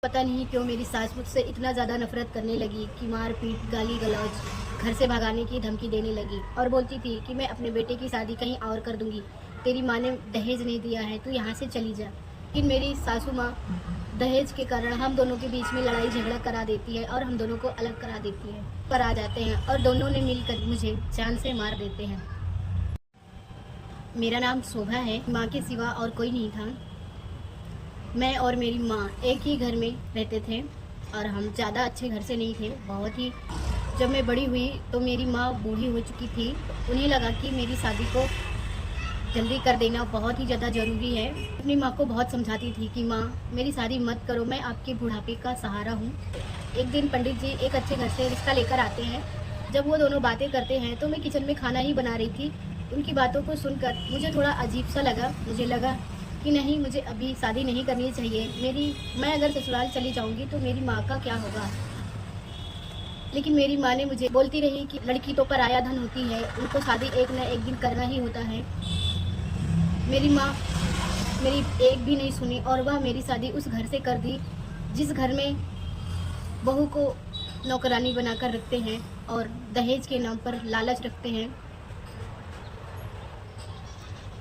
पता नहीं क्यों मेरी सास मुझसे इतना ज़्यादा नफरत करने लगी कि मार पीट गाली गलौज घर से भगाने की धमकी देने लगी और बोलती थी कि मैं अपने बेटे की शादी कहीं और कर दूंगी। तेरी माँ ने दहेज नहीं दिया है, तू यहाँ से चली जा। लेकिन मेरी सासू माँ दहेज के कारण हम दोनों के बीच में लड़ाई झगड़ा करा देती है और हम दोनों को अलग करा देती है। पर आ जाते हैं और दोनों ने मिलकर मुझे जान से मार देते हैं। मेरा नाम शोभा है। माँ के सिवा और कोई नहीं था। मैं और मेरी माँ एक ही घर में रहते थे और हम ज़्यादा अच्छे घर से नहीं थे, बहुत ही। जब मैं बड़ी हुई तो मेरी माँ बूढ़ी हो चुकी थी। उन्हें लगा कि मेरी शादी को जल्दी कर देना बहुत ही ज़्यादा ज़रूरी है। अपनी माँ को बहुत समझाती थी कि माँ मेरी शादी मत करो, मैं आपके बुढ़ापे का सहारा हूँ। एक दिन पंडित जी एक अच्छे घर से रिश्ता लेकर आते हैं। जब वो दोनों बातें करते हैं तो मैं किचन में खाना ही बना रही थी। उनकी बातों को सुनकर मुझे थोड़ा अजीब सा लगा। मुझे लगा कि नहीं, मुझे अभी शादी नहीं करनी चाहिए। मैं अगर ससुराल चली जाऊंगी तो मेरी माँ का क्या होगा। लेकिन मेरी माँ ने मुझे बोलती रही कि लड़की तो पराया धन होती है, उनको शादी एक न एक दिन करना ही होता है। मेरी माँ मेरी एक भी नहीं सुनी और वह मेरी शादी उस घर से कर दी जिस घर में बहू को नौकरानी बनाकर रखते हैं और दहेज के नाम पर लालच रखते हैं।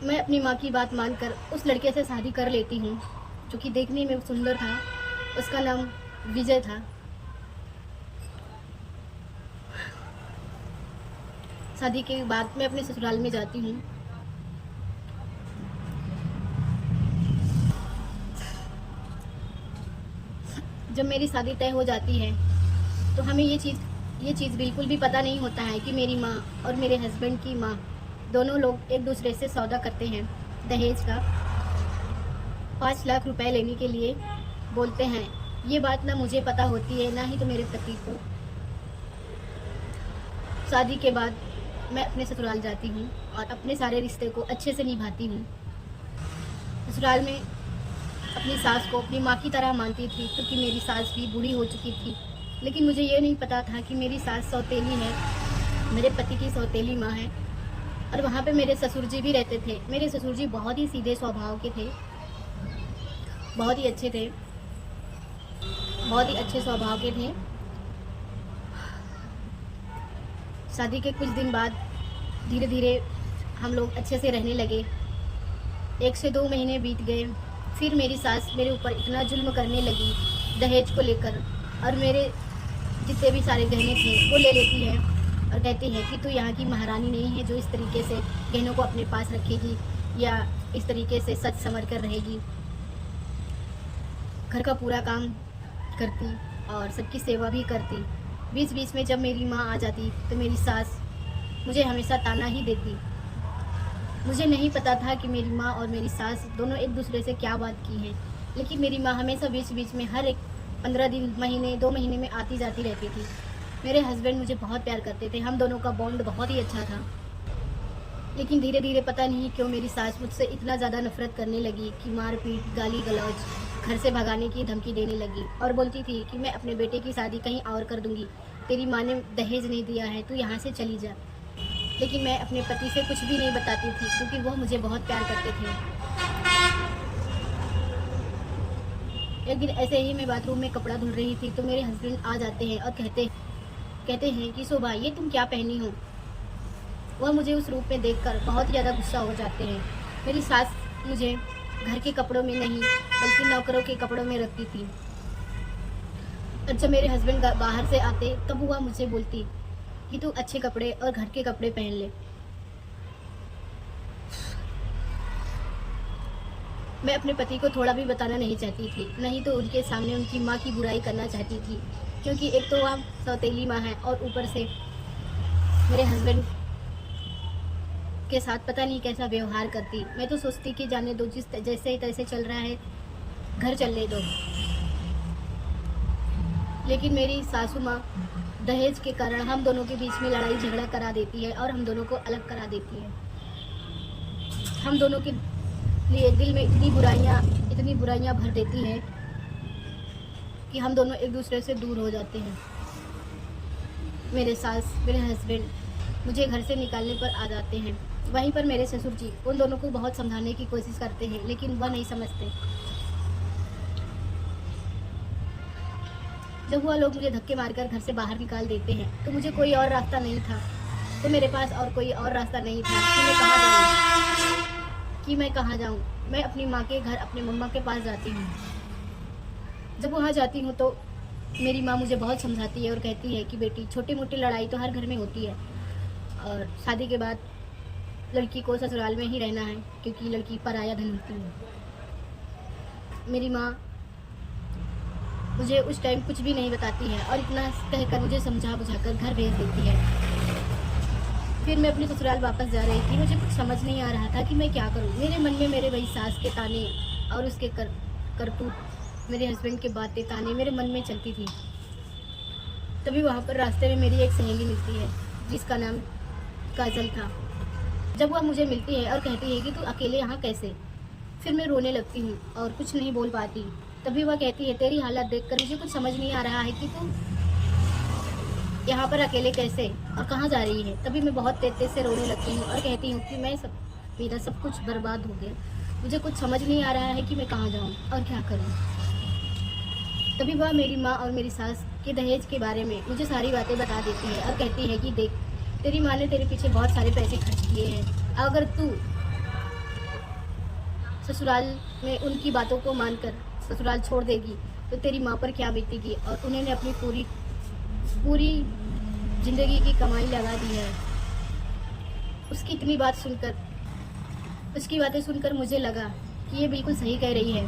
मैं अपनी माँ की बात मानकर उस लड़के से शादी कर लेती हूँ जो कि देखने में सुंदर था। उसका नाम विजय था। शादी के बाद मैं अपने ससुराल में जाती हूँ। जब मेरी शादी तय हो जाती है तो हमें ये चीज़ बिल्कुल भी पता नहीं होता है कि मेरी माँ और मेरे हस्बैंड की माँ दोनों लोग एक दूसरे से सौदा करते हैं दहेज का। 5 लाख रुपए लेने के लिए बोलते हैं। ये बात ना मुझे पता होती है ना ही तो मेरे पति को। शादी के बाद मैं अपने ससुराल जाती हूँ और अपने सारे रिश्ते को अच्छे से निभाती हूँ। ससुराल में अपनी सास को अपनी माँ की तरह मानती थी क्योंकि मेरी सास भी बूढ़ी हो चुकी थी। लेकिन मुझे ये नहीं पता था कि मेरी सास सौतेली है, मेरे पति की सौतेली माँ है। और वहाँ पे मेरे ससुर जी भी रहते थे। मेरे ससुर जी बहुत ही सीधे स्वभाव के थे, बहुत ही अच्छे थे, बहुत ही अच्छे स्वभाव के थे। शादी के कुछ दिन बाद धीरे धीरे हम लोग अच्छे से रहने लगे। 1 से 2 महीने बीत गए। फिर मेरी सास मेरे ऊपर इतना जुल्म करने लगी दहेज को लेकर और मेरे जितने भी सारे गहने थे वो ले लेती है और कहती है कि तू यहाँ की महारानी नहीं है जो इस तरीके से गहनों को अपने पास रखेगी या इस तरीके से सच संवर कर रहेगी। घर का पूरा काम करती और सबकी सेवा भी करती। बीच बीच में जब मेरी माँ आ जाती तो मेरी सास मुझे हमेशा ताना ही देती। मुझे नहीं पता था कि मेरी माँ और मेरी सास दोनों एक दूसरे से क्या बात की है, लेकिन मेरी माँ हमेशा बीच बीच में हर एक 15 दिन, महीने, 2 महीने में आती जाती रहती थी। मेरे हस्बैंड मुझे बहुत प्यार करते थे, हम दोनों का बॉन्ड बहुत ही अच्छा था। लेकिन धीरे धीरे पता नहीं क्यों मेरी सास मुझसे इतना ज़्यादा नफरत करने लगी कि मार पीट गाली गलौज घर से भगाने की धमकी देने लगी और बोलती थी कि मैं अपने बेटे की शादी कहीं और कर दूंगी। तेरी माँ ने दहेज नहीं दिया है, तू यहाँ से चली जा। लेकिन मैं अपने पति से कुछ भी नहीं बताती थी क्योंकि वो मुझे बहुत प्यार करते थे। एक दिन ऐसे ही मैं बाथरूम में कपड़ा धुल रही थी तो मेरे हस्बैंड आ जाते हैं और कहते हैं कि शोभा, ये तुम क्या पहनी हो। वह मुझे उस रूप में देखकर बहुत ज़्यादा गुस्सा हो जाते हैं। मेरी सास मुझे घर के कपड़ों में नहीं बल्कि नौकरों के कपड़ों में रखती थी। और जब मेरे हस्बैंड बाहर से आते तब वह मुझे बोलती कि तू अच्छे कपड़े और घर के कपड़े पहन ले। मैं अपने पति को थोड़ा भी बताना नहीं चाहती थी, नहीं तो उनके सामने उनकी माँ की बुराई करना चाहती थी, क्योंकि एक तो वह सौतेली माँ है और ऊपर से मेरे हस्बैंड के साथ पता नहीं कैसा व्यवहार करती। मैं तो सोचती कि जाने दो, जिस जैसे तैसे चल रहा है घर चलने दो। लेकिन मेरी सासू माँ दहेज के कारण हम दोनों के बीच में लड़ाई झगड़ा करा देती है और हम दोनों को अलग करा देती है। हम दोनों के लिए दिल में इतनी बुराइयां भर देती है कि हम दोनों एक दूसरे से दूर हो जाते हैं। मेरे हस्बैंड मुझे घर से निकालने पर आ जाते हैं। वहीं पर मेरे ससुर जी उन दोनों को बहुत समझाने की कोशिश करते हैं, लेकिन वह नहीं समझते। जब वह लोग मुझे धक्के मारकर घर से बाहर निकाल देते हैं तो मुझे कोई और रास्ता नहीं था, तो मेरे पास और कोई और रास्ता नहीं था कि मैं कहाँ जाऊँ। मैं अपनी माँ के घर अपनी मम्मा के पास जाती हूँ। जब वहाँ जाती हूँ तो मेरी माँ मुझे बहुत समझाती है और कहती है कि बेटी, छोटी मोटी लड़ाई तो हर घर में होती है और शादी के बाद लड़की को ससुराल में ही रहना है, क्योंकि लड़की पराया धन होती है। मेरी माँ मुझे उस टाइम कुछ भी नहीं बताती है और इतना कहकर मुझे समझा बुझाकर घर भेज देती है। फिर मैं अपने ससुराल वापस जा रही थी। मुझे कुछ समझ नहीं आ रहा था कि मैं क्या करूं। मेरे मन में मेरे वही सास के ताने और उसके करतूत, मेरे हस्बैंड के बातें ताने मेरे मन में चलती थी। तभी वहाँ पर रास्ते में मेरी एक सहेली मिलती है जिसका नाम काजल था। जब वह मुझे मिलती है और कहती है कि तू अकेले यहाँ कैसे, फिर मैं रोने लगती हूँ और कुछ नहीं बोल पाती। तभी वह कहती है, तेरी हालत देखकर मुझे कुछ समझ नहीं आ रहा है कि तू यहाँ पर अकेले कैसे और कहाँ जा रही है। तभी मैं बहुत तेज से रोने लगती हूँ और कहती हूँ कि मेरा सब कुछ बर्बाद हो गया, मुझे कुछ समझ नहीं आ रहा है कि मैं कहाँ जाऊँ और क्या करूँ। तभी वह मेरी माँ और मेरी सास के दहेज के बारे में मुझे सारी बातें बता देती है और कहती है कि देख, तेरी माँ ने तेरे पीछे बहुत सारे पैसे खर्च किए हैं, अगर तू ससुराल में उनकी बातों को मानकर ससुराल छोड़ देगी तो तेरी माँ पर क्या बीतेगी। और उन्होंने अपनी पूरी जिंदगी की कमाई लगा दी है। उसकी इतनी बात सुनकर, उसकी बातें सुनकर मुझे लगा कि ये बिल्कुल सही कह रही है।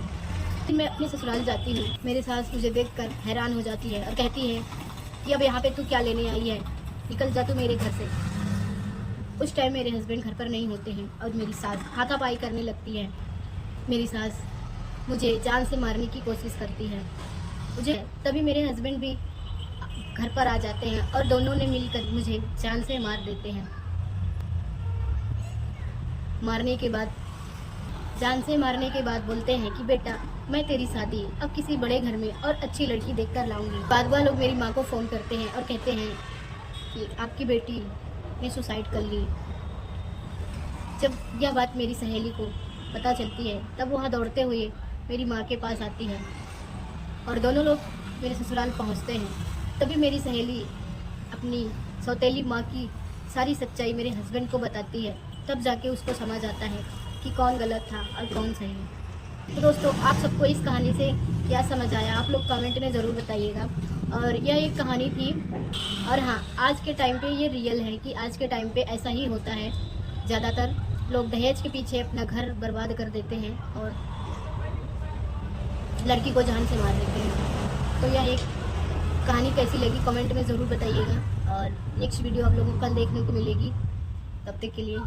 फिर मैं अपने ससुराल जाती हूँ। मेरी सास मुझे देखकर हैरान हो जाती है और कहती है कि अब यहाँ पे तू क्या लेने आई है, निकल जा तू मेरे घर से। उस टाइम मेरे हस्बैंड घर पर नहीं होते हैं और मेरी सास हाथापाई करने लगती है। मेरी सास मुझे जान से मारने की कोशिश करती है मुझे। तभी मेरे हस्बैंड भी घर पर आ जाते हैं और दोनों ने मिलकर मुझे जान से मार देते हैं। जान से मारने के बाद बोलते हैं कि बेटा, मैं तेरी शादी अब किसी बड़े घर में और अच्छी लड़की देखकर लाऊंगी। बाद वह लोग मेरी माँ को फ़ोन करते हैं और कहते हैं कि आपकी बेटी ने सुसाइड कर ली। जब यह बात मेरी सहेली को पता चलती है तब वह दौड़ते हुए मेरी माँ के पास आती है और दोनों लोग मेरे ससुराल पहुँचते हैं। तभी मेरी सहेली अपनी सौतेली माँ की सारी सच्चाई मेरे हस्बैंड को बताती है। तब जाके उसको समझ आता है कि कौन गलत था और कौन सही। तो दोस्तों, आप सबको इस कहानी से क्या समझ आया, आप लोग कमेंट में ज़रूर बताइएगा। और यह एक कहानी थी और हाँ, आज के टाइम पे ये रियल है कि आज के टाइम पे ऐसा ही होता है। ज़्यादातर लोग दहेज के पीछे अपना घर बर्बाद कर देते हैं और लड़की को जान से मार देते हैं। तो यह एक कहानी कैसी लगी कमेंट में ज़रूर बताइएगा और नेक्स्ट वीडियो आप लोगों को कल देखने को मिलेगी। तब तक के लिए